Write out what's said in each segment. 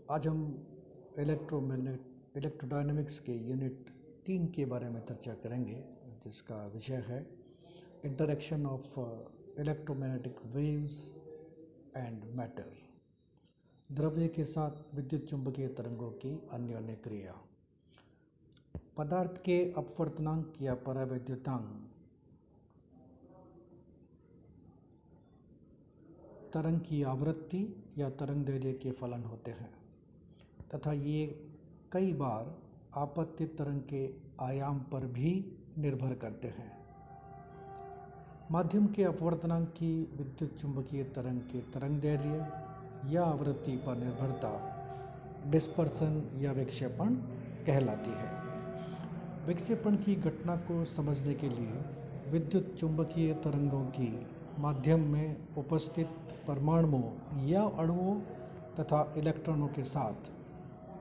आज हम इलेक्ट्रोडायनेमिक्स के यूनिट 3 के बारे में चर्चा करेंगे, जिसका विषय है interaction of electromagnetic waves and matter. द्रव्य के साथ विद्युत चुंबकीय तरंगों की अन्योन्य क्रिया। पदार्थ के अपवर्तनांक या परावैद्युतांक तरंग की आवृत्ति या तरंग दैर्ध्य के फलन होते हैं तथा ये कई बार आपतित तरंग के आयाम पर भी निर्भर करते हैं। माध्यम के अपवर्तनांक की विद्युत चुंबकीय तरंग के तरंग दैर्ध्य या आवृत्ति पर निर्भरता डिस्पर्सन या विक्षेपण कहलाती है। विक्षेपण की घटना को समझने के लिए विद्युत चुंबकीय तरंगों की माध्यम में उपस्थित परमाणुओं या अणुओं तथा इलेक्ट्रॉनों के साथ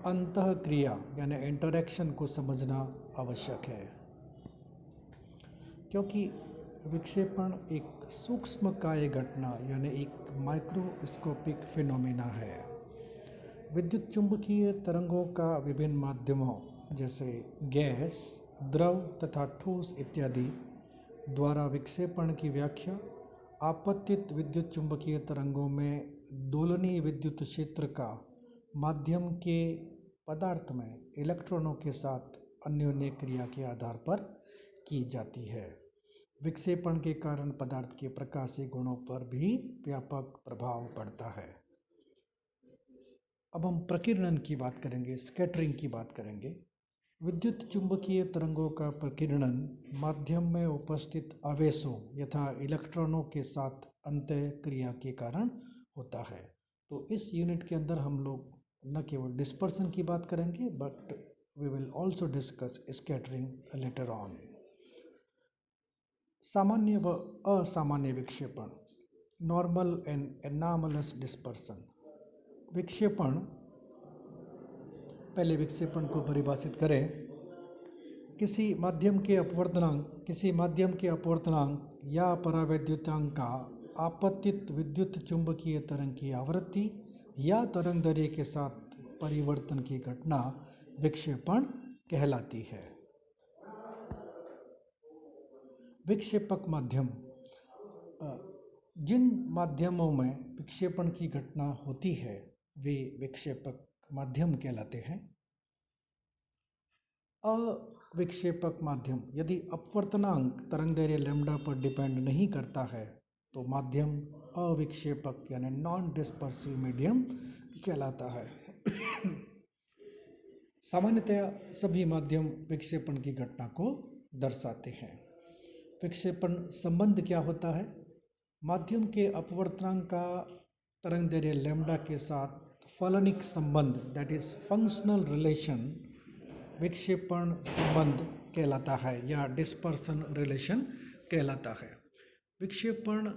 अंतःक्रिया यानी इंटरैक्शन को समझना आवश्यक है, क्योंकि विक्षेपण एक सूक्ष्मकाय घटना यानी एक माइक्रोस्कोपिक फिनोमेना है। विद्युत चुंबकीय तरंगों का विभिन्न माध्यमों जैसे गैस, द्रव तथा ठोस इत्यादि द्वारा विक्षेपण की व्याख्या आपतित विद्युत चुंबकीय तरंगों में दोलनीय विद्युत क्षेत्र का माध्यम के पदार्थ में इलेक्ट्रॉनों के साथ अन्योन्य क्रिया के आधार पर की जाती है। विक्षेपण के कारण पदार्थ के प्रकाशीय गुणों पर भी व्यापक प्रभाव पड़ता है। अब हम प्रकीर्णन की बात करेंगे, स्कैटरिंग की बात करेंगे। विद्युत चुंबकीय तरंगों का प्रकीर्णन माध्यम में उपस्थित आवेशों यथा इलेक्ट्रॉनों के साथ अंतःक्रिया के कारण होता है। तो इस यूनिट के अंदर हम लोग न केवल डिस्पर्सन की बात करेंगे but we will also discuss scattering later on. सामान्य व असामान्य विक्षेपण, नॉर्मल एंड एनामलस डिस्पर्सन। विक्षेपण, पहले विक्षेपण को परिभाषित करें। किसी माध्यम के अपवर्तनांक या परावैद्युतांक का आपतित विद्युत चुंबकीय तरंग की आवृत्ति या तरंग दैर्ध्य के साथ परिवर्तन की घटना विक्षेपण कहलाती है। विक्षेपक माध्यम, जिन माध्यमों में विक्षेपण की घटना होती है वे विक्षेपक माध्यम कहलाते हैं। अविक्षेपक माध्यम, यदि अपवर्तनांक तरंग दैर्ध्य लैम्ब्डा पर डिपेंड नहीं करता है तो माध्यम अविक्षेपक यानी नॉन डिस्पर्सिव मीडियम कहलाता है। सामान्यतया सभी माध्यम विक्षेपण की घटना को दर्शाते हैं। विक्षेपण संबंध क्या होता है? माध्यम के अपवर्तनांक का तरंग दैर्ध्य लैम्ब्डा के साथ फलनिक संबंध दैट इज फंक्शनल रिलेशन विक्षेपण संबंध कहलाता है या डिस्पर्सन रिलेशन कहलाता है। विक्षेपण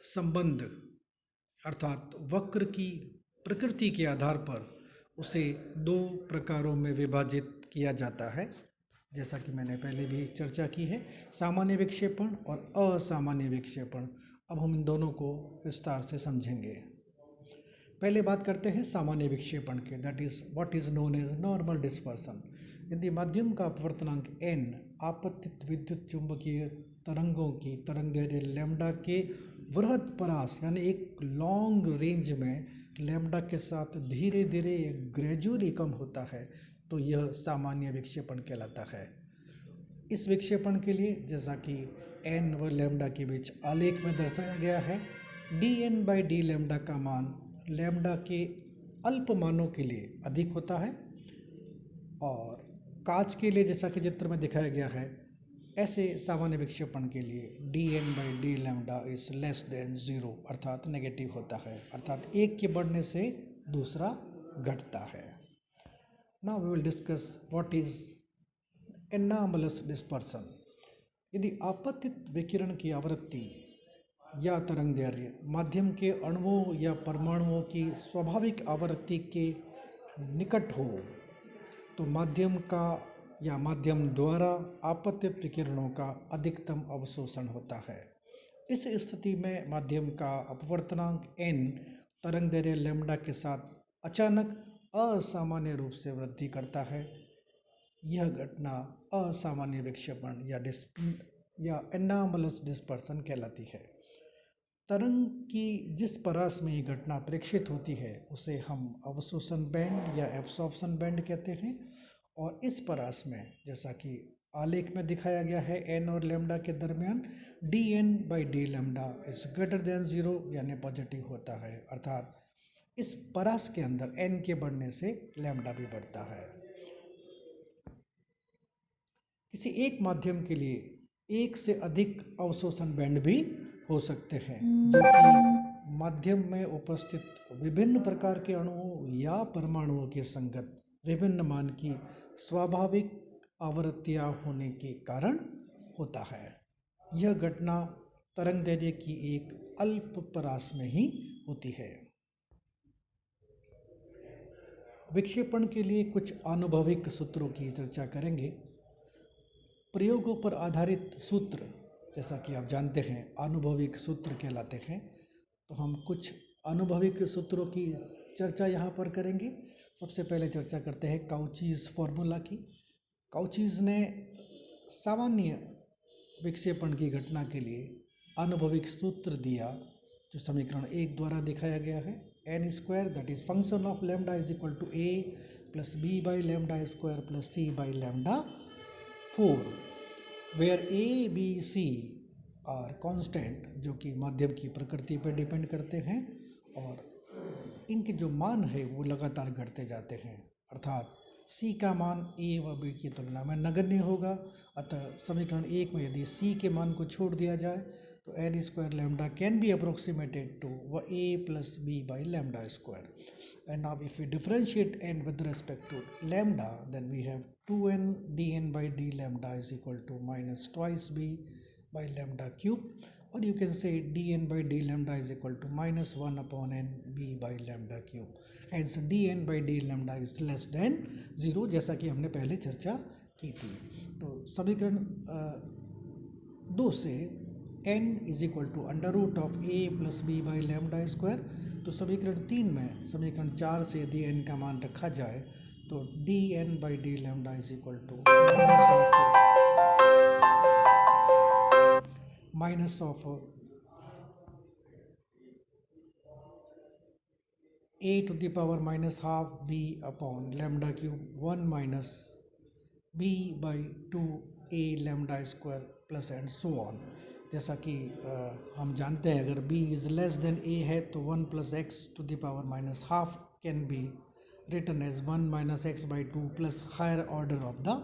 संबंध अर्थात वक्र की प्रकृति के आधार पर उसे दो प्रकारों में विभाजित किया जाता है, जैसा कि मैंने पहले भी चर्चा की है, सामान्य विक्षेपण और असामान्य विक्षेपण। अब हम इन दोनों को विस्तार से समझेंगे। पहले बात करते हैं सामान्य विक्षेपण के, that is what is known as normal dispersion. यदि माध्यम का अपवर्तनांक n आपतित विद्युत चुंबकीय तरंगों की तरंग दैर्ध्य लैम्ब्डा के वृहद परास यानी एक लॉन्ग रेंज में लैम्ब्डा के साथ धीरे धीरे ग्रेजुअली कम होता है तो यह सामान्य विक्षेपण कहलाता है। इस विक्षेपण के लिए, जैसा कि n व लैम्ब्डा के बीच आलेख में दर्शाया गया है, dn/d लैम्ब्डा का मान लैम्ब्डा के अल्प मानों के लिए अधिक होता है और कांच के लिए, जैसा कि चित्र में दिखाया गया है, ऐसे सामान्य विक्षेपण के लिए dn/d lambda is less then 0 अर्थात नेगेटिव होता है, अर्थात एक के बढ़ने से दूसरा घटता है। Now we will discuss what is anomalous dispersion. यदि आपतित विकिरण की आवृत्ति या तरंग दैर्ध्य माध्यम के अणुओं या परमाणुओं की स्वाभाविक आवृत्ति के निकट हो तो माध्यम का या माध्यम द्वारा आपतित विकिरणों का अधिकतम अवशोषण होता है। इस स्थिति में माध्यम का अपवर्तनांक n तरंग दैर्ध्य लैम्ब्डा के साथ अचानक असामान्य रूप से वृद्धि करता है, यह घटना असामान्य विक्षेपण या एनामलस डिस्पर्सन कहलाती है। तरंग की जिस परास में ये घटना प्रेक्षित होती है उसे हम अवशोषण बैंड या एब्सॉर्प्शन बैंड कहते हैं। और इस परास में, जैसा कि आलेख में दिखाया गया है, एन और लैम्डा के दरमियान D N by D lambda is greater than 0 यानी पॉजिटिव होता है, अर्थात इस परास के अंदर एन के बढ़ने से लैम्डा भी बढ़ता है। किसी एक माध्यम के लिए एक से अधिक अवशोषण बैंड भी हो सकते हैं, जो कि माध्यम में उपस्थित विभिन्न प्रकार के अणुओं या परमाणुओं के संगत विभिन्न मान की स्वाभाविक आवृत्तियां होने के कारण होता है। यह घटना तरंगदैर्घ्य की एक अल्प परास में ही होती है। विक्षेपण के लिए कुछ आनुभविक सूत्रों की चर्चा करेंगे। प्रयोगों पर आधारित सूत्र, जैसा कि आप जानते हैं, आनुभविक सूत्र कहलाते हैं। तो हम कुछ अनुभविक सूत्रों की चर्चा यहाँ पर करेंगे। सबसे पहले चर्चा करते हैं काउचीज़ फॉर्मूला की। काउचीज़ ने सामान्य विक्षेपण की घटना के लिए आनुभविक सूत्र दिया, जो समीकरण 1 द्वारा दिखाया गया है। N square that is function of lambda is equal to A plus B by lambda square plus C by lambda 4, where A B C are constant, जो कि माध्यम की प्रकृति पर डिपेंड करते हैं और इनके जो मान है वो लगातार घटते जाते हैं, अर्थात सी का मान ए व बी की तुलना में नगण्य होगा। अतः समीकरण 1 में यदि सी के मान को छोड़ दिया जाए तो N square lambda can be approximated to A plus B by lambda square. And now if we differentiate n with respect to lambda, then we have 2n dn by d lambda is equal to minus twice b by lambda cube, or you can say dn by d lambda is equal to minus 1 upon n b by lambda cube. Hence dn by d lambda is less than 0, जैसा कि हमने पहले चर्चा की थी। तो समीकरण 2 से n is equal to under root of a plus B by lambda square. तो समीकरण 3 में समीकरण 4 से यदि n का मान रखा जाए तो D N by D lambda is equal to minus of a to the power minus half b upon lambda cube 1 minus b by 2 a lambda square plus and so on। जैसा कि हम जानते हैं, अगर b is less than a है तो 1 plus X to the power minus half can be written as 1 minus x by 2 plus higher order of the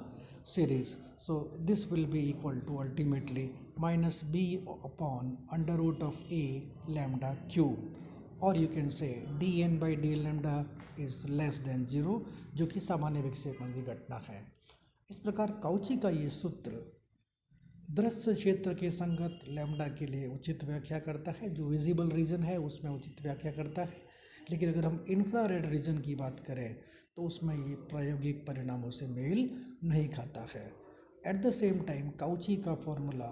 series. So this will be equal to ultimately minus b upon under root of a lambda cube, or you can say dn by d lambda is less than 0, जो कि सामान्य विक्षेपण की घटना है। इस प्रकार Cauchy का ये सूत्र दृश्य क्षेत्र के संगत लैम्डा के लिए उचित व्याख्या करता है, जो विजिबल रीजन है उसमें उचित व्याख्या करता है। लेकिन अगर हम इंफ्रारेड रीजन की बात करें तो उसमें ये प्रायोगिक परिणामों से मेल नहीं खाता है। At the same time Cauchy का फॉर्मूला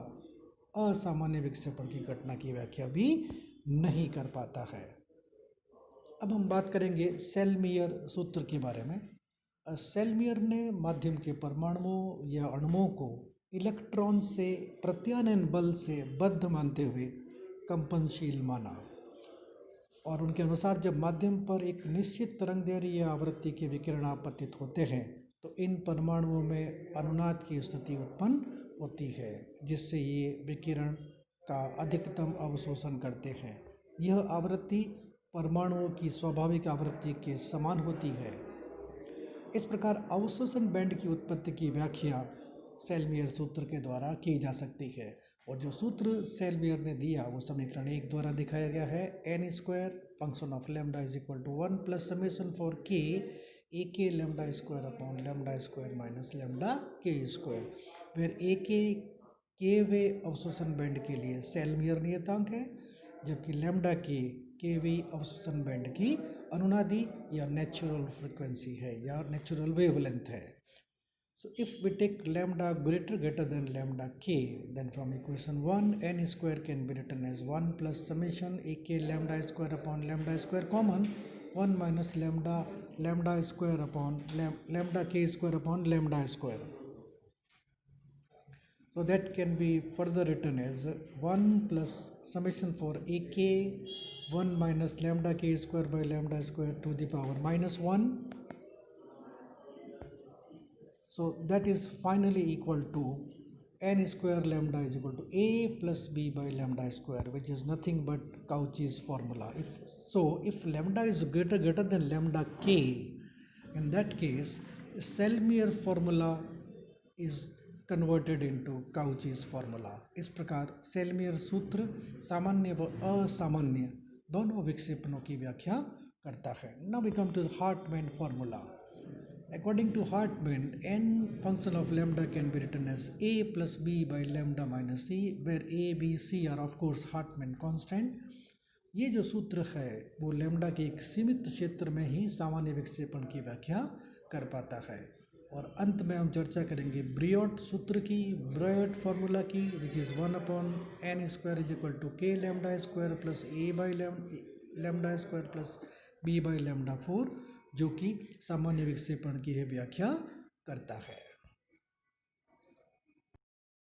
असामान्य विक्षेपण की घटना की व्याख्या भी नहीं कर पाता है। अब हम बात करेंगे सेलमियर सूत्र के बारे में। सेलमियर ने माध्यम के परमाणुओं या अणुओं को इलेक्ट्रॉन से प्रत्यानयन बल से बद्ध मानते हुए कंपनशील माना, और उनके अनुसार जब माध्यम पर एक निश्चित तरंगदैर्घ्य या आवृत्ति के विकिरण आपतित होते हैं तो इन परमाणुओं में अनुनाद की स्थिति उत्पन्न होती है, जिससे ये विकिरण का अधिकतम अवशोषण करते हैं। यह आवृत्ति परमाणुओं की स्वाभाविक आवृत्ति के समान होती है। इस प्रकार अवशोषण बैंड की उत्पत्ति की व्याख्या सेलमियर सूत्र के द्वारा की जा सकती है, और जो सूत्र सेलमियर ने दिया वो समीकरण 1 द्वारा दिखाया गया है। N square function of lambda is equal to 1 plus summation for K A K lambda square upon lambda square minus lambda K square, where A K वे अवशोषण बैंड के लिए सेलमियर नियतांक है, जबकि लैम्डा के वे अवशोषण बैंड की अनुनादी या नेचुरल फ्रिक्वेंसी है या नेचुरल वेवलेंथ है। So if we take lambda greater than lambda k, then from equation 1 n square can be written as 1 plus summation a k lambda square upon lambda square common, 1 minus lambda square upon lambda k square upon lambda square. So that can be further written as 1 plus summation for ak 1 minus lambda k square by lambda square to the power minus 1. So that is finally equal to n square lambda is equal to a plus b by lambda square, which is nothing but Cauchy's formula. If lambda is greater than lambda k, in that case Selmayr formula is converted into Cauchy's formula. इस प्रकार सेल्मियर सूत्र सामान्य व असामान्य दोनों विक्षेपणों की व्याख्या करता है. Now we come to the Hartmann formula. According to Hartmann, n function of lambda can be written as a plus b by lambda minus c, where a, b, c are of course Hartmann constant. ये जो सूत्र है वो lambda के एक सीमित क्षेत्र में ही सामान्य विक्षेपण की व्याख्या कर पाता है. और अंत में हम चर्चा करेंगे ब्रियोट सूत्र की, ब्रियोट फार्मूला की, which is 1 upon n square is equal to k lambda square plus a by lambda square plus b by lambda 4, जो कि सामान्य विक्षेपण की व्याख्या करता है.